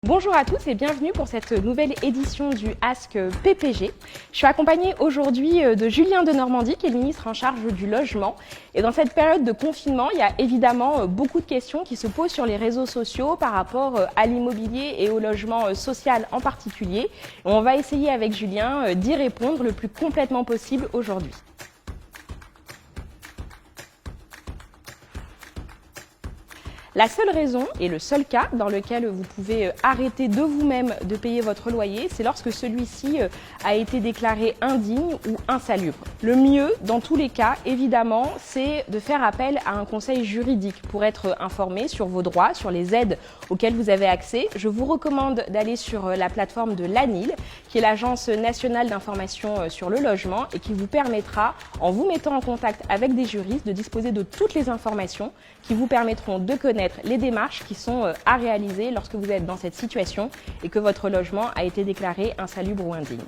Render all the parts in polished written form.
Bonjour à tous et bienvenue pour cette nouvelle édition du Ask PPG. Je suis accompagnée aujourd'hui de Julien Denormandie, qui est le ministre en charge du logement. Et dans cette période de confinement, il y a évidemment beaucoup de questions qui se posent sur les réseaux sociaux par rapport à l'immobilier et au logement social en particulier. Et on va essayer avec Julien d'y répondre le plus complètement possible aujourd'hui. La seule raison et le seul cas dans lequel vous pouvez arrêter de vous-même de payer votre loyer, c'est lorsque celui-ci a été déclaré indigne ou insalubre. Le mieux, dans tous les cas, évidemment, c'est de faire appel à un conseil juridique pour être informé sur vos droits, sur les aides auxquelles vous avez accès. Je vous recommande d'aller sur la plateforme de l'ANIL, qui est l'Agence nationale d'information sur le logement et qui vous permettra, en vous mettant en contact avec des juristes, de disposer de toutes les informations qui vous permettront de connaître les démarches qui sont à réaliser lorsque vous êtes dans cette situation et que votre logement a été déclaré insalubre ou indigne.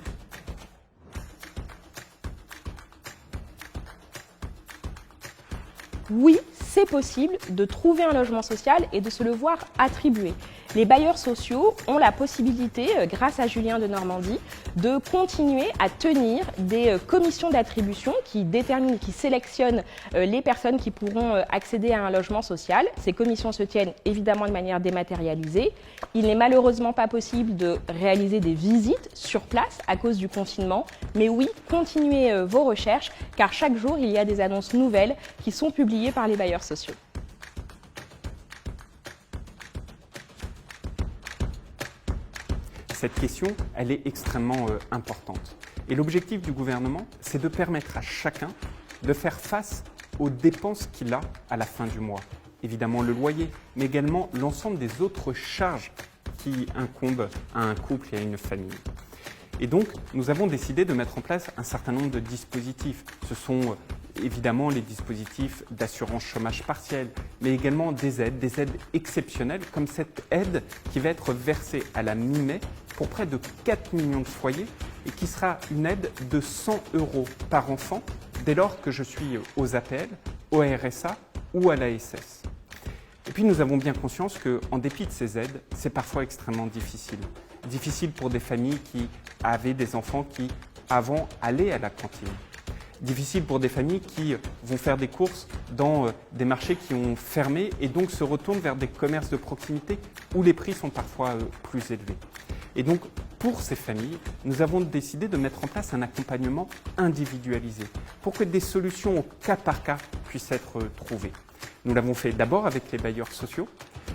Oui, c'est possible de trouver un logement social et de se le voir attribuer. Les bailleurs sociaux ont la possibilité, grâce à Julien Denormandie, de continuer à tenir des commissions d'attribution qui déterminent, qui sélectionnent les personnes qui pourront accéder à un logement social. Ces commissions se tiennent évidemment de manière dématérialisée. Il n'est malheureusement pas possible de réaliser des visites sur place à cause du confinement. Mais oui, continuez vos recherches, car chaque jour, il y a des annonces nouvelles qui sont publiées par les bailleurs sociaux. Cette question, elle est extrêmement importante. Et l'objectif du gouvernement, c'est de permettre à chacun de faire face aux dépenses qu'il a à la fin du mois. Évidemment le loyer, mais également l'ensemble des autres charges qui incombent à un couple et à une famille. Et donc, nous avons décidé de mettre en place un certain nombre de dispositifs. Ce sont évidemment les dispositifs d'assurance chômage partiel, mais également des aides exceptionnelles, comme cette aide qui va être versée à la mi-mai pour près de 4 millions de foyers et qui sera une aide de 100 € par enfant dès lors que je suis aux APL, au RSA ou à l'ASS. Et puis nous avons bien conscience qu'en dépit de ces aides, c'est parfois extrêmement difficile. Difficile pour des familles qui avaient des enfants qui, avant, allaient à la cantine. Difficile pour des familles qui vont faire des courses dans des marchés qui ont fermé et donc se retournent vers des commerces de proximité où les prix sont parfois plus élevés. Et donc, pour ces familles, nous avons décidé de mettre en place un accompagnement individualisé pour que des solutions au cas par cas puissent être trouvées. Nous l'avons fait d'abord avec les bailleurs sociaux,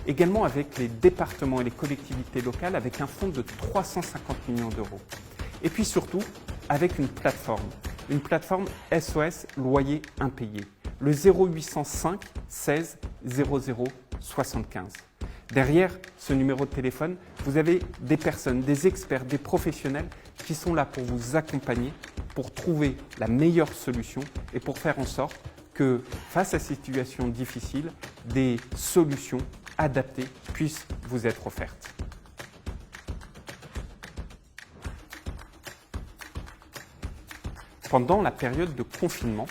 également avec les départements et les collectivités locales avec un fonds de 350 millions d'euros. Et puis surtout, avec une plateforme SOS Loyer Impayé, le 0805 16 00 75. Derrière ce numéro de téléphone, vous avez des personnes, des experts, des professionnels qui sont là pour vous accompagner, pour trouver la meilleure solution et pour faire en sorte que, face à ces situations difficiles, des solutions adaptées puissent vous être offertes. Pendant la période de confinement,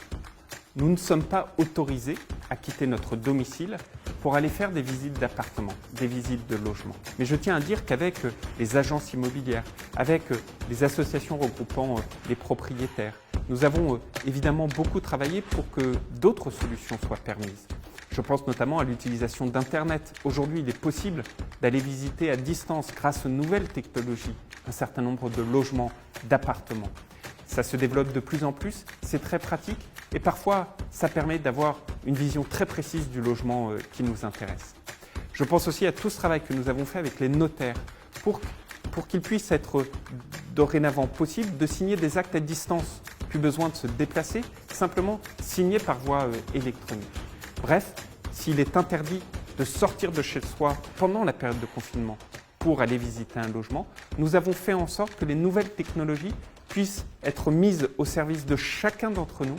nous ne sommes pas autorisés à quitter notre domicile pour aller faire des visites d'appartements, des visites de logement. Mais je tiens à dire qu'avec les agences immobilières, avec les associations regroupant les propriétaires, nous avons évidemment beaucoup travaillé pour que d'autres solutions soient permises. Je pense notamment à l'utilisation d'Internet. Aujourd'hui, il est possible d'aller visiter à distance, grâce aux nouvelles technologies, un certain nombre de logements, d'appartements. Ça se développe de plus en plus, c'est très pratique et parfois ça permet d'avoir une vision très précise du logement qui nous intéresse. Je pense aussi à tout ce travail que nous avons fait avec les notaires pour qu'il puisse être dorénavant possible de signer des actes à distance. Plus besoin de se déplacer, simplement signer par voie électronique. Bref, s'il est interdit de sortir de chez soi pendant la période de confinement pour aller visiter un logement, nous avons fait en sorte que les nouvelles technologies puissent être mises au service de chacun d'entre nous